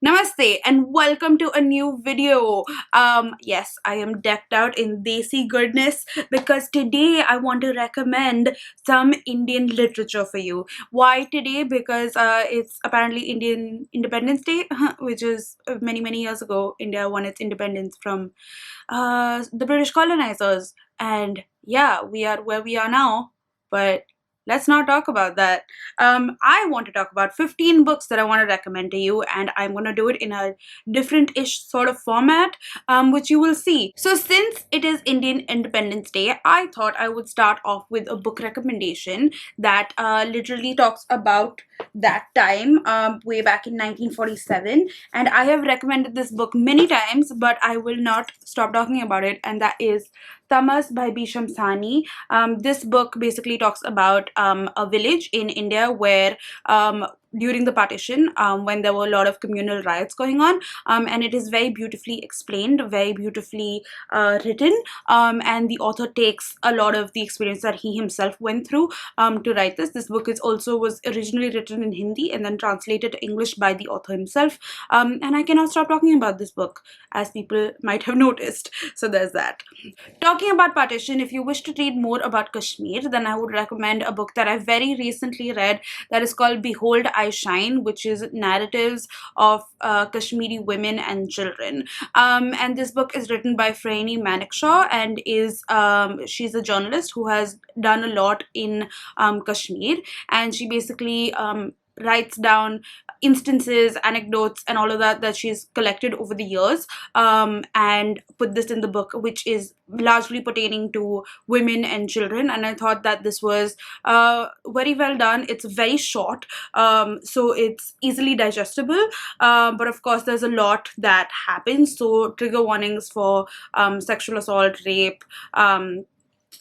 Namaste and welcome to a new video. Yes, I am decked out in desi goodness because today I want to recommend some Indian literature for you. Why today? Because it's apparently Indian Independence Day, which is many years ago. India won its independence from the British colonizers, and yeah, we are where we are now. But let's not talk about that. I want to talk about 15 books that I want to recommend to you, and I'm going to do it in a different-ish sort of format, which you will see. So since it is Indian Independence Day, I thought I would start off with a book recommendation that literally talks about that time, way back in 1947. And I have recommended this book many times, but I will not stop talking about it, and that is Tamas by B. Shamsani. This book basically talks about a village in India where during the partition, when there were a lot of communal riots going on, and it is very beautifully explained, very beautifully written, and the author takes a lot of the experience that he himself went through to write this. This book was originally written in Hindi and then translated to English by the author himself, and I cannot stop talking about this book, as people might have noticed. So there's that. Talking about partition, if you wish to read more about Kashmir, then I would recommend a book that I very recently read that is called Behold I Shine, which is narratives of Kashmiri women and children. And this book is written by Fraini Manekshaw, and she's a journalist who has done a lot in Kashmir, and she basically writes down instances, anecdotes, and all of that she's collected over the years, and put this in the book, which is largely pertaining to women and children. And I thought that this was very well done. It's very short, so it's easily digestible, but of course there's a lot that happens, so trigger warnings for sexual assault, rape,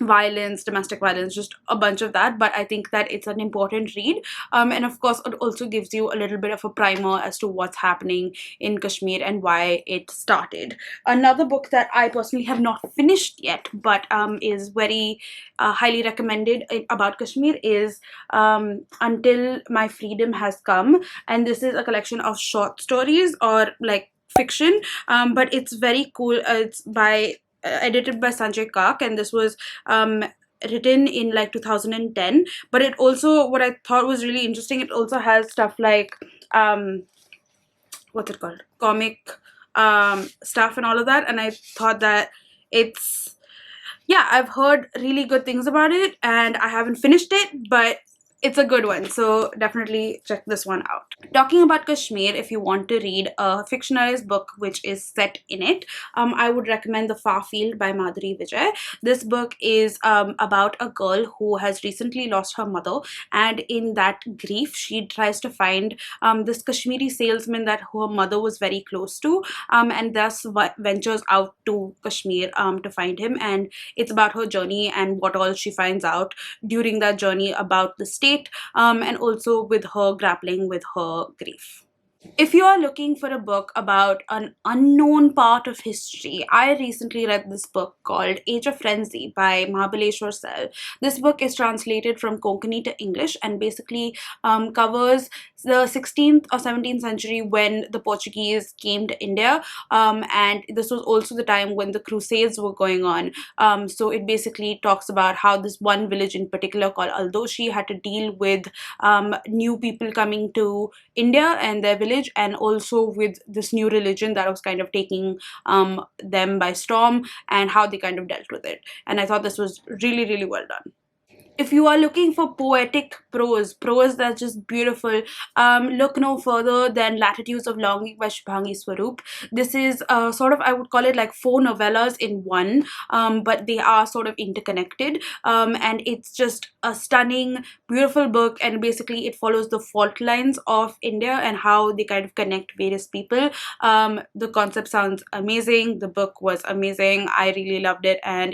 violence, domestic violence, just a bunch of that. But I think that it's an important read, and of course it also gives you a little bit of a primer as to what's happening in Kashmir and why it started. Another book that I personally have not finished yet, but is very highly recommended about Kashmir is Until My Freedom Has Come, and this is a collection of short stories, or like fiction, but it's very cool. It's by edited by Sanjay Kak, and this was written in like 2010. But it also, what I thought was really interesting, it also has stuff like what's it called, comic stuff and all of that. And I thought that it's, yeah, I've heard really good things about it, and I haven't finished it, but it's a good one, so definitely check this one out. Talking about Kashmir, if you want to read a fictionalized book which is set in it, I would recommend The Far Field by Madhuri Vijay. This book is about a girl who has recently lost her mother, and in that grief she tries to find this Kashmiri salesman that her mother was very close to, and thus ventures out to Kashmir to find him. And it's about her journey and what all she finds out during that journey about the state, and also with her grappling with her grief. If you are looking for a book about an unknown part of history, I recently read this book called Age of Frenzy by Mahabaleshwar Sel. This book is translated from Konkani to English and basically covers the 16th or 17th century when the Portuguese came to India, and this was also the time when the Crusades were going on. So it basically talks about how this one village in particular called Aldoshi had to deal with new people coming to India and their village, and also with this new religion that was kind of taking them by storm, and how they kind of dealt with it. And I thought this was really well done. If you are looking for poetic prose that's just beautiful, look no further than Latitudes of Longing by Shubhangi Swaroop. This is sort of, I would call it like 4 novellas in one, but they are sort of interconnected, and it's just a stunning, beautiful book, and basically it follows the fault lines of India and how they kind of connect various people. The concept sounds amazing, the book was amazing, I really loved it, and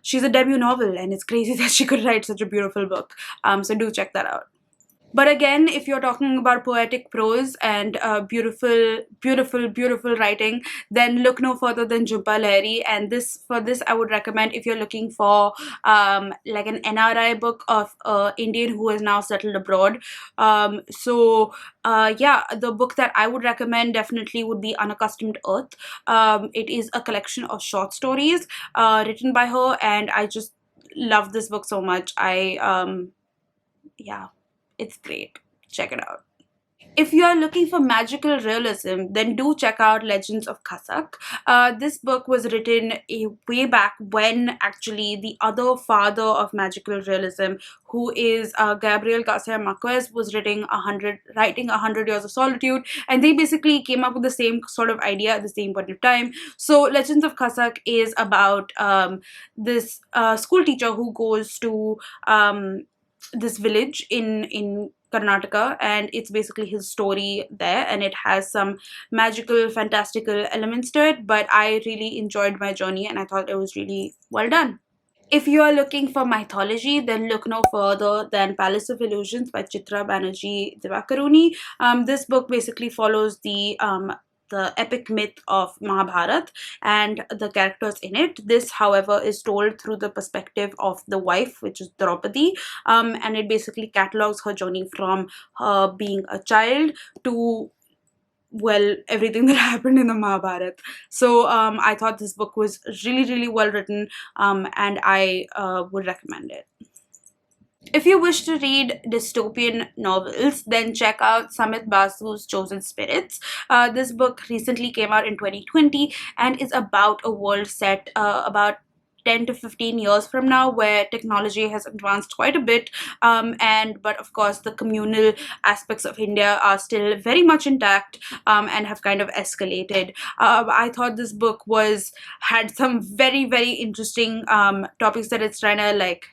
she's a debut novel, and it's crazy that she could write such a beautiful book. So do check that out. But again, if you're talking about poetic prose and beautiful, beautiful, beautiful writing, then look no further than Jhumpa Lahiri. And this, I would recommend if you're looking for like an NRI book of Indian who is now settled abroad. Yeah, the book that I would recommend definitely would be Unaccustomed Earth. It is a collection of short stories written by her, and I just love this book so much. Yeah, it's great. Check it out. If you are looking for magical realism, then do check out Legends of Kasuk. This book was written way back when actually the other father of magical realism, who is Gabriel Garcia Marquez, was writing 100 Years of Solitude, and they basically came up with the same sort of idea at the same point of time. So Legends of Kasuk is about this school teacher who goes to this village in Karnataka, and it's basically his story there, and it has some magical, fantastical elements to it. But I really enjoyed my journey, and I thought it was really well done. If you are looking for mythology, then look no further than Palace of Illusions by Chitra Banerjee Divakaruni. This book basically follows the epic myth of Mahabharat and the characters in it. This, however, is told through the perspective of the wife, which is Draupadi, and it basically catalogs her journey from her being a child to, well, everything that happened in the Mahabharat. So I thought this book was really, really well written, and I would recommend it. If you wish to read dystopian novels, then check out Samit Basu's Chosen Spirits. This book recently came out in 2020 and is about a world set about 10 to 15 years from now, where technology has advanced quite a bit, and but of course the communal aspects of India are still very much intact, and have kind of escalated. I thought this book was had some very, very interesting topics that it's trying to like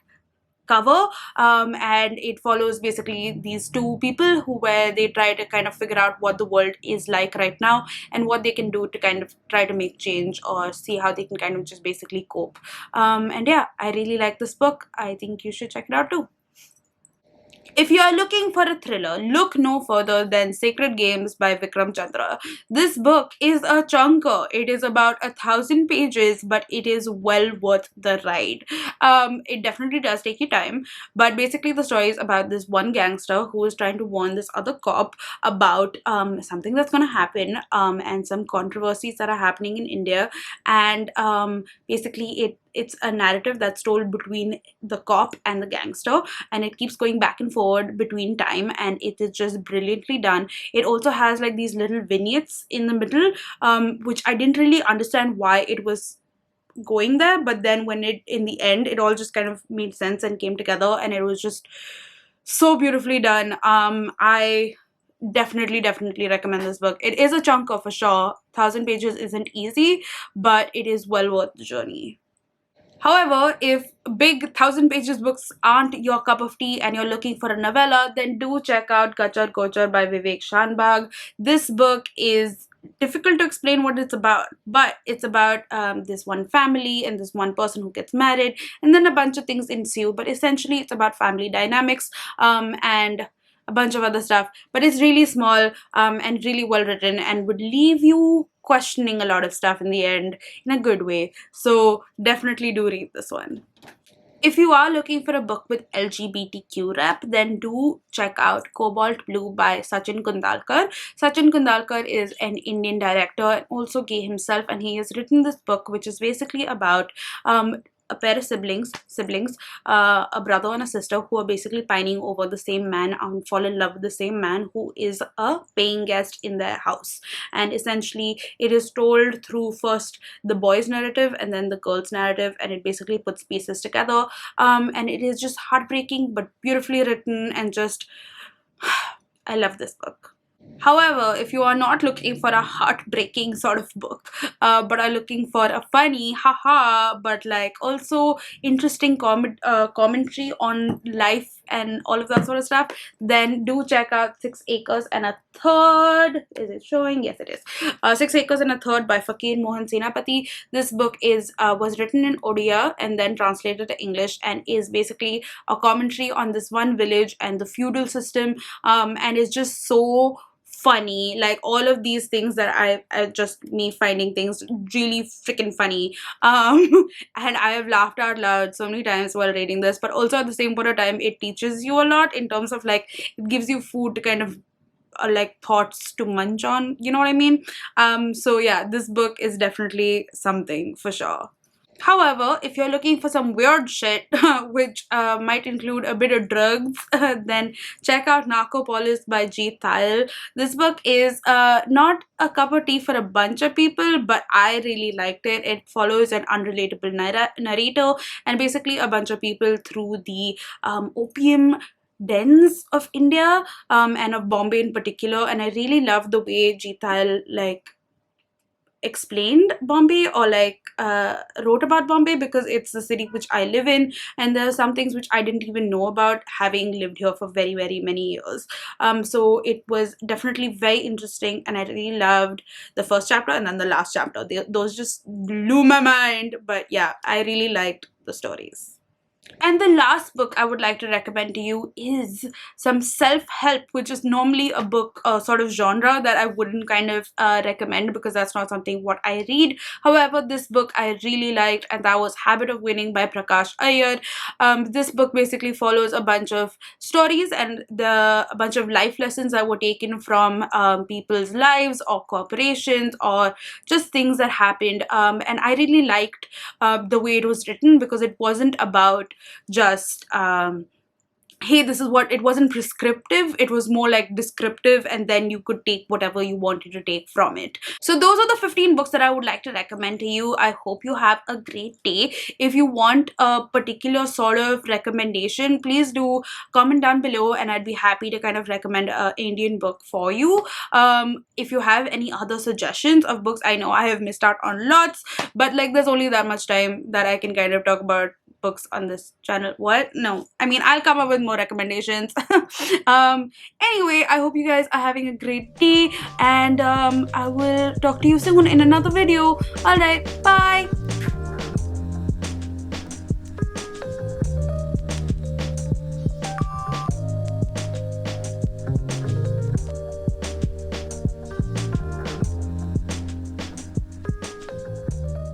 cover, and it follows basically these two people who where they try to kind of figure out what the world is like right now and what they can do to kind of try to make change or see how they can kind of just basically cope. And yeah, I really like this book. I think you should check it out too. If you are looking for a thriller, look no further than Sacred Games by Vikram Chandra. This book is a chunker. It is about 1,000 pages, but it is well worth the ride. It definitely does take you time, but basically the story is about this one gangster who is trying to warn this other cop about something that's going to happen, and some controversies that are happening in India, and basically it's a narrative that's told between the cop and the gangster, and it keeps going back and forward between time, and it is just brilliantly done. It also has like these little vignettes in the middle, which I didn't really understand why it was going there, but then when it in the end it all just kind of made sense and came together, and it was just so beautifully done. I definitely recommend this book. It is a chunker for sure. 1,000 pages isn't easy, but it is well worth the journey. However, if big 1,000 pages books aren't your cup of tea and you're looking for a novella, then do check out Kachar Kochar by Vivek Shanbag. This book is difficult to explain what it's about, but it's about this one family and this one person who gets married, and then a bunch of things ensue. But essentially, it's about family dynamics, and a bunch of other stuff. But it's really small, and really well written, and would leave you questioning a lot of stuff in the end in a good way. So definitely do read this one. If you are looking for a book with LGBTQ rep, then do check out Cobalt Blue by Sachin Kundalkar. Sachin Kundalkar is an Indian director and also gay himself, and he has written this book, which is basically about a pair of siblings, a brother and a sister, who are basically pining over the same man and fall in love with the same man who is a paying guest in their house. And essentially, it is told through first the boy's narrative and then the girl's narrative, and it basically puts pieces together. And it is just heartbreaking but beautifully written, and just I love this book. However, if you are not looking for a heartbreaking sort of book, but are looking for a funny, haha, but like also interesting commentary on life and all of that sort of stuff, then do check out 6 Acres and a Third. Is it showing? Yes, it is. 6 Acres and a Third by Fakir Mohan Senapati. This book is was written in Odia and then translated to English, and is basically a commentary on this one village and the feudal system, and it's just so funny. Like all of these things that I just me finding things really freaking funny, and I have laughed out loud so many times while reading this. But also at the same point of time, it teaches you a lot in terms of like it gives you food to kind of like thoughts to munch on, you know what I mean? So yeah, this book is definitely something for sure. However, if you're looking for some weird shit, which might include a bit of drugs, then check out Narco Polish by G. Thayil. This book is not a cup of tea for a bunch of people, but I really liked it. It follows an unrelatable narrator and basically a bunch of people through the opium dens of India, and of Bombay in particular. And I really love the way G. Thayil like explained Bombay, or like wrote about Bombay, because it's the city which I live in, and there are some things which I didn't even know about, having lived here for very, very many years. So it was definitely very interesting, and I really loved the first chapter and then the last chapter. Those just blew my mind. But yeah, I really liked the stories. And the last book I would like to recommend to you is some self-help, which is normally a book sort of genre that I wouldn't kind of recommend, because that's not something what I read. However, this book I really liked, and that was Habit of Winning by Prakash Iyer. This book basically follows a bunch of stories and a bunch of life lessons that were taken from people's lives or corporations or just things that happened. And I really liked the way it was written, because it wasn't about just hey, this is what, it wasn't prescriptive, it was more like descriptive, and then you could take whatever you wanted to take from it. So those are the 15 books that I would like to recommend to you. I hope you have a great day. If you want a particular sort of recommendation, please do comment down below, and I'd be happy to kind of recommend an Indian book for you. If you have any other suggestions of books, I know I have missed out on lots, but like there's only that much time that I can kind of talk about books on this channel. What? No, I mean, I'll come up with more recommendations. Anyway, I hope you guys are having a great day, and I will talk to you soon in another video. All right, bye.